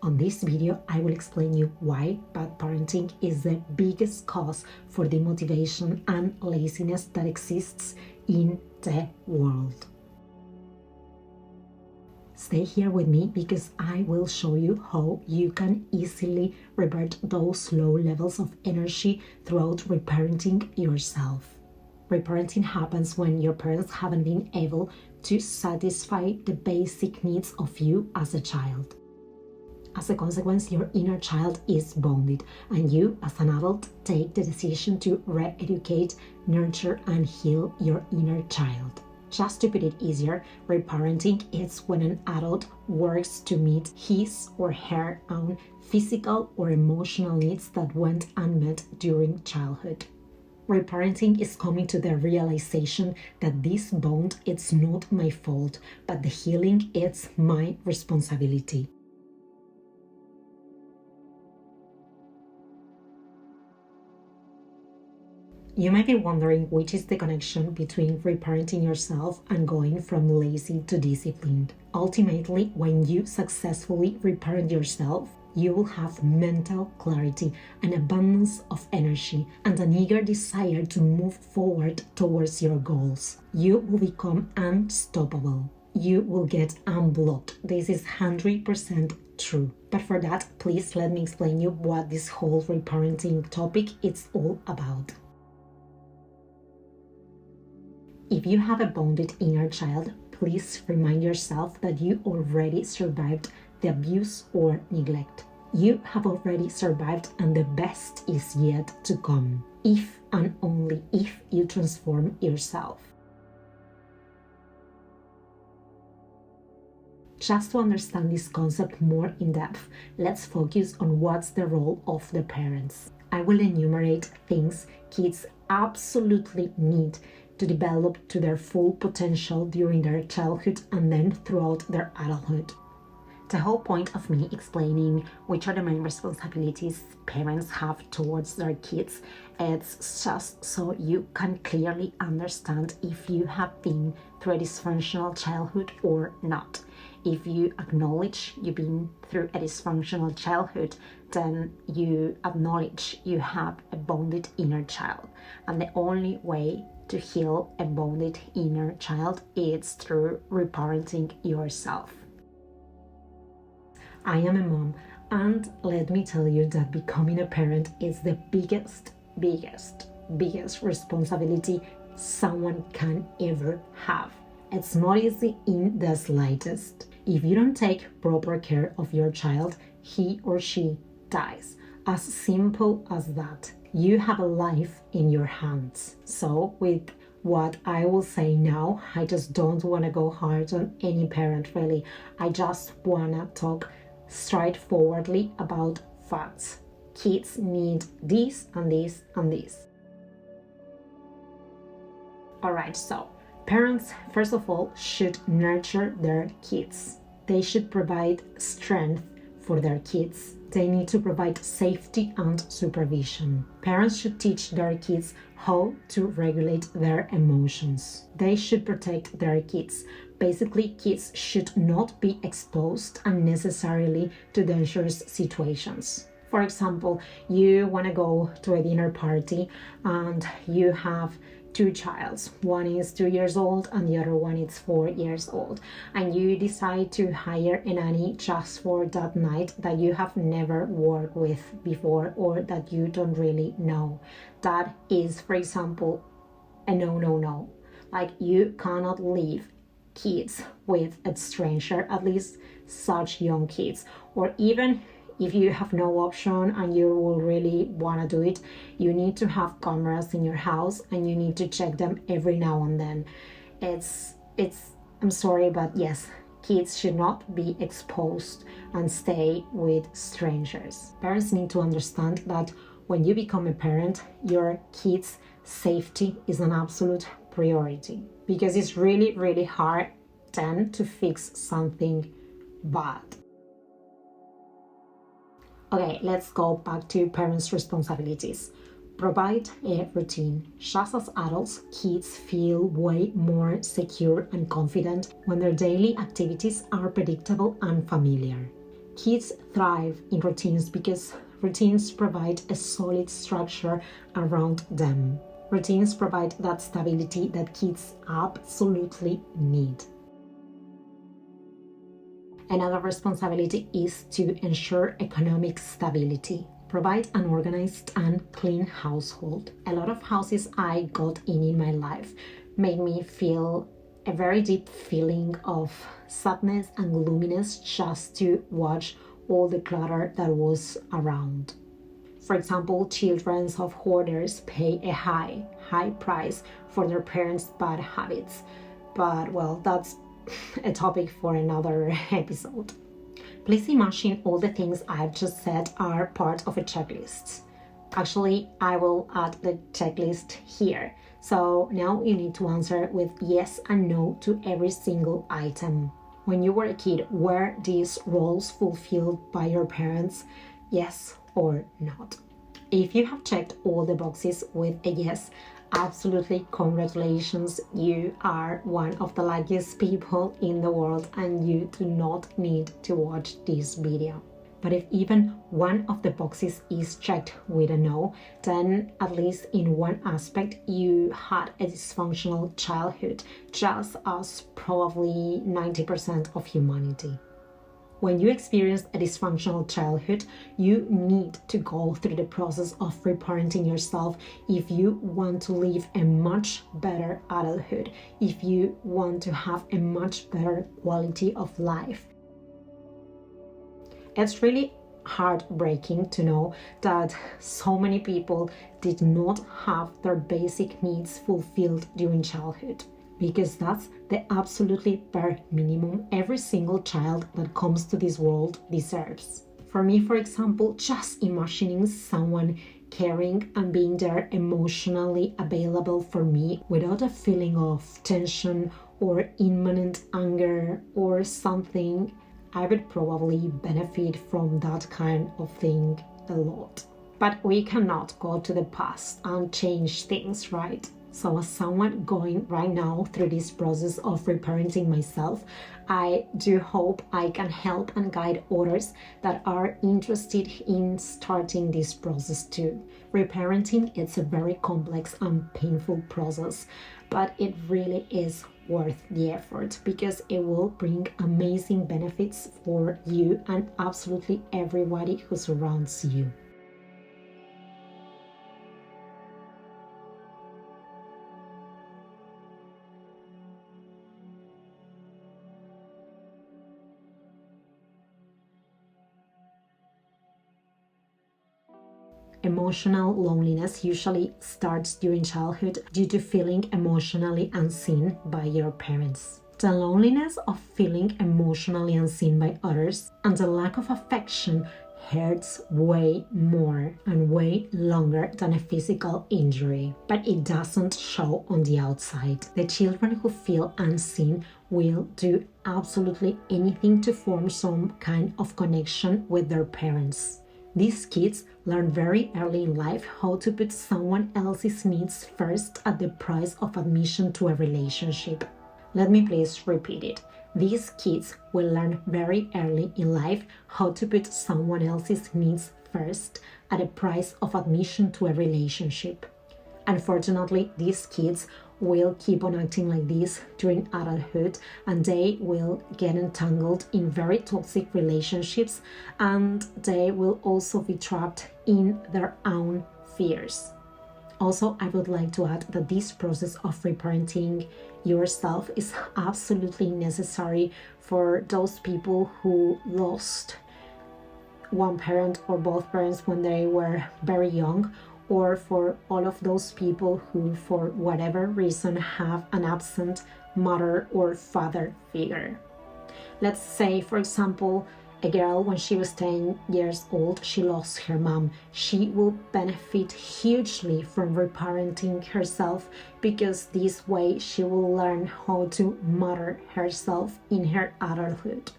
On this video, I will explain you why bad parenting is the biggest cause for demotivation and laziness that exists in the world. Stay here with me because I will show you how you can easily revert those low levels of energy throughout reparenting yourself. Reparenting happens when your parents haven't been able to satisfy the basic needs of you as a child. As a consequence, your inner child is bounded, and you, as an adult, take the decision to re-educate, nurture, and heal your inner child. Just to put it easier, reparenting is when an adult works to meet his or her own physical or emotional needs that went unmet during childhood. Reparenting is coming to the realization that this bond is not my fault, but the healing is my responsibility. You might be wondering which is the connection between reparenting yourself and going from lazy to disciplined. Ultimately, when you successfully reparent yourself, you will have mental clarity, an abundance of energy, and an eager desire to move forward towards your goals. You will become unstoppable. You will get unblocked. This is 100% true. But for that, please let me explain you what this whole reparenting topic is all about. If you have a bonded inner child, please remind yourself that you already survived the abuse or neglect. You have already survived, and the best is yet to come, if and only if you transform yourself. Just to understand this concept more in depth, let's focus on what's the role of the parents. I will enumerate things kids absolutely need to develop to their full potential during their childhood and then throughout their adulthood. The whole point of me explaining which are the main responsibilities parents have towards their kids, it's just so you can clearly understand if you have been through a dysfunctional childhood or not. If you acknowledge you've been through a dysfunctional childhood, then you acknowledge you have a bonded inner child. And the only way to heal a bonded inner child is through reparenting yourself. I am a mom, and let me tell you that becoming a parent is the biggest responsibility someone can ever have. It's not easy in the slightest. If you don't take proper care of your child, he or she dies. As simple as that. You have a life in your hands. So with what I will say now, I just don't want to go hard on any parent really. I just want to talk straightforwardly about facts. Kids need this and this and this. Alright, so parents, first of all, should nurture their kids. They should provide strength for their kids. They need to provide safety and supervision. Parents should teach their kids how to regulate their emotions. They should protect their kids. Basically, kids should not be exposed unnecessarily to dangerous situations. For example, you want to go to a dinner party and you have two childs. One is 2 years old and the other one is 4 years old. And you decide to hire a nanny just for that night that you have never worked with before or that you don't really know. That is, for example, a no. Like, you cannot leave kids with a stranger, at least such young kids. Or even if you have no option and you will really want to do it, you need to have cameras in your house and you need to check them every now and then. I'm sorry, but yes, kids should not be exposed and stay with strangers. Parents need to understand that when you become a parent, your kids' safety is an absolute priority, because it's really hard then to fix something bad. Okay, let's go back to parents' responsibilities. Provide a routine. Just as adults, kids feel way more secure and confident when their daily activities are predictable and familiar. Kids thrive in routines because routines provide a solid structure around them. Routines provide that stability that kids absolutely need. Another responsibility is to ensure economic stability. Provide an organized and clean household. A lot of houses I got in my life made me feel a very deep feeling of sadness and gloominess just to watch all the clutter that was around. For example, children of hoarders pay a high price for their parents' bad habits. But well, that's a topic for another episode. Please imagine all the things I've just said are part of a checklist. Actually, I will add the checklist here. So now you need to answer with yes and no to every single item. When you were a kid, were these roles fulfilled by your parents? Yes or not? If you have checked all the boxes with a yes, absolutely congratulations, you are one of the luckiest people in the world and you do not need to watch this video. But if even one of the boxes is checked with a no, then at least in one aspect you had a dysfunctional childhood, just as probably 90% of humanity. When you experience a dysfunctional childhood, you need to go through the process of reparenting yourself if you want to live a much better adulthood, if you want to have a much better quality of life. It's really heartbreaking to know that so many people did not have their basic needs fulfilled during childhood, because that's the absolutely bare minimum every single child that comes to this world deserves. For me, for example, just imagining someone caring and being there emotionally available for me without a feeling of tension or imminent anger or something, I would probably benefit from that kind of thing a lot. But we cannot go to the past and change things, right? So as someone going right now through this process of reparenting myself, I do hope I can help and guide others that are interested in starting this process too. Reparenting is a very complex and painful process, but it really is worth the effort because it will bring amazing benefits for you and absolutely everybody who surrounds you. Emotional loneliness usually starts during childhood due to feeling emotionally unseen by your parents. The loneliness of feeling emotionally unseen by others and the lack of affection hurts way more and way longer than a physical injury, but it doesn't show on the outside. The children who feel unseen will do absolutely anything to form some kind of connection with their parents. These kids learn very early in life how to put someone else's needs first at the price of admission to a relationship. Let me please repeat it. These kids will learn very early in life how to put someone else's needs first at the price of admission to a relationship. Unfortunately, these kids will keep on acting like this during adulthood and they will get entangled in very toxic relationships and they will also be trapped in their own fears. Also, I would like to add that this process of reparenting yourself is absolutely necessary for those people who lost one parent or both parents when they were very young, or for all of those people who, for whatever reason, have an absent mother or father figure. Let's say, for example, a girl, when she was 10 years old, she lost her mom. She will benefit hugely from reparenting herself because this way she will learn how to mother herself in her adulthood.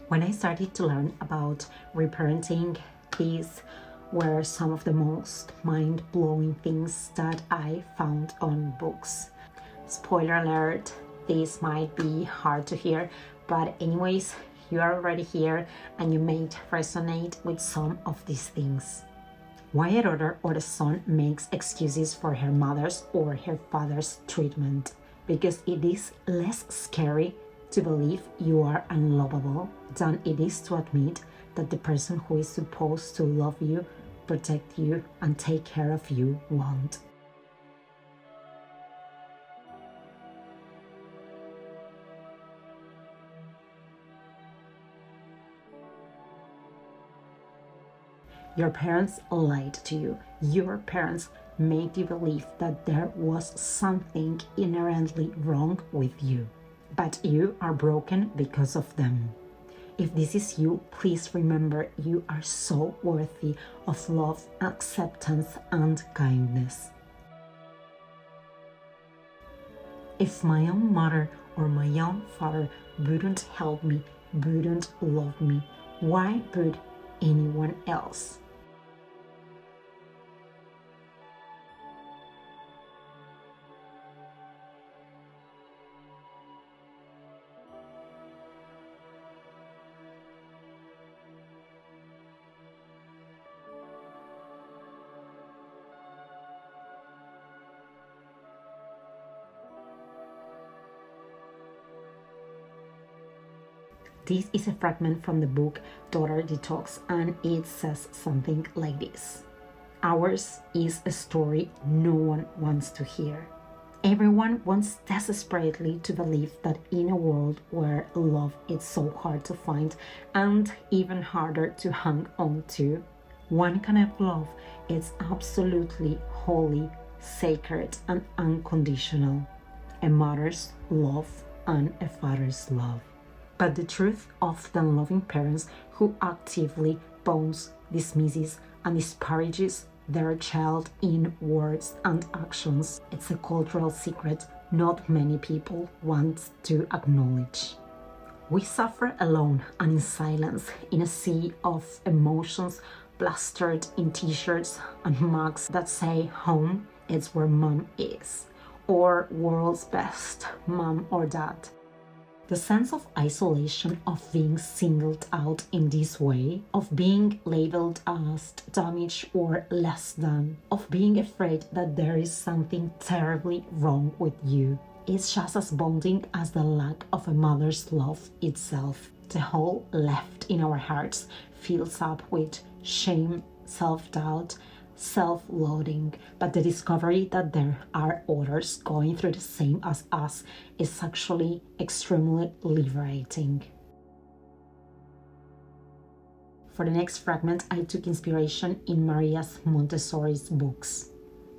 When I started to learn about reparenting, these were some of the most mind-blowing things that I found on books. Spoiler alert, this might be hard to hear, but anyways, you are already here and you may resonate with some of these things. Why a daughter or a son makes excuses for her mother's or her father's treatment? Because it is less scary to believe you are unlovable than it is to admit that the person who is supposed to love you, protect you, and take care of you won't. Your parents lied to you. Your parents made you believe that there was something inherently wrong with you. But you are broken because of them. If this is you, please remember you are so worthy of love, acceptance, and kindness. If my own mother or my own father wouldn't help me, wouldn't love me, why would anyone else? This is a fragment from the book Daughter Detox, and it says something like this. Ours is a story no one wants to hear. Everyone wants desperately to believe that in a world where love is so hard to find and even harder to hang on to, one kind of love is absolutely holy, sacred, and unconditional. A mother's love and a father's love. But the truth of the unloving parents who actively bones, dismisses, and disparages their child in words and actions, it's a cultural secret not many people want to acknowledge. We suffer alone and in silence in a sea of emotions plastered in t-shirts and mugs that say home is where mom is, or world's best mom or dad. The sense of isolation, of being singled out in this way, of being labeled as damaged or less than, of being afraid that there is something terribly wrong with you, is just as bonding as the lack of a mother's love itself. The hole left in our hearts fills up with shame, self-doubt, self-loathing, but the discovery that there are others going through the same as us is actually extremely liberating. For the next fragment, I took inspiration in Maria's Montessori's books.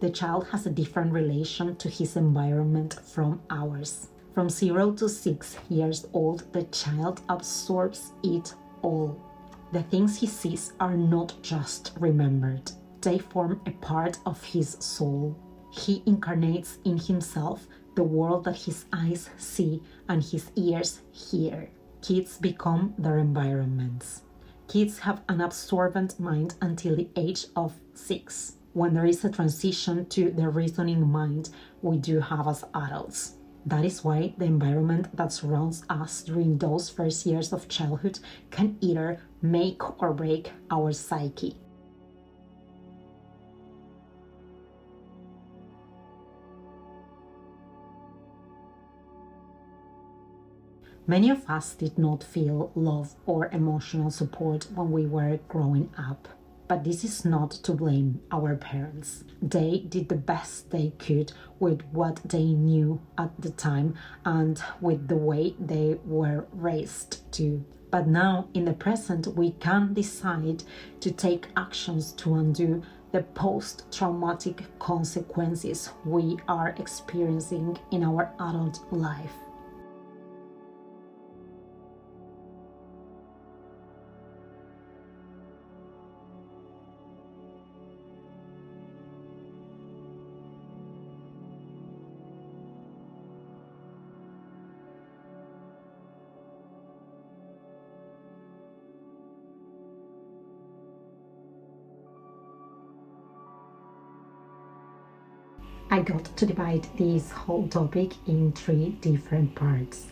The child has a different relation to his environment from ours. From 0 to 6 years old, the child absorbs it all. The things he sees are not just remembered. They form a part of his soul. He incarnates in himself the world that his eyes see and his ears hear. Kids become their environments. Kids have an absorbent mind until the age of 6. When there is a transition to the reasoning mind we do have as adults. That is why the environment that surrounds us during those first years of childhood can either make or break our psyche. Many of us did not feel love or emotional support when we were growing up. But this is not to blame our parents. They did the best they could with what they knew at the time and with the way they were raised to. But now, in the present, we can decide to take actions to undo the post-traumatic consequences we are experiencing in our adult life. I got to divide this whole topic in 3 different parts.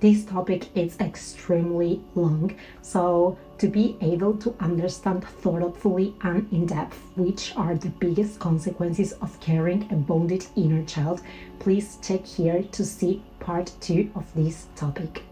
This topic is extremely long, so to be able to understand thoroughly and in depth which are the biggest consequences of carrying a bonded inner child, please check here to see part 2 of this topic.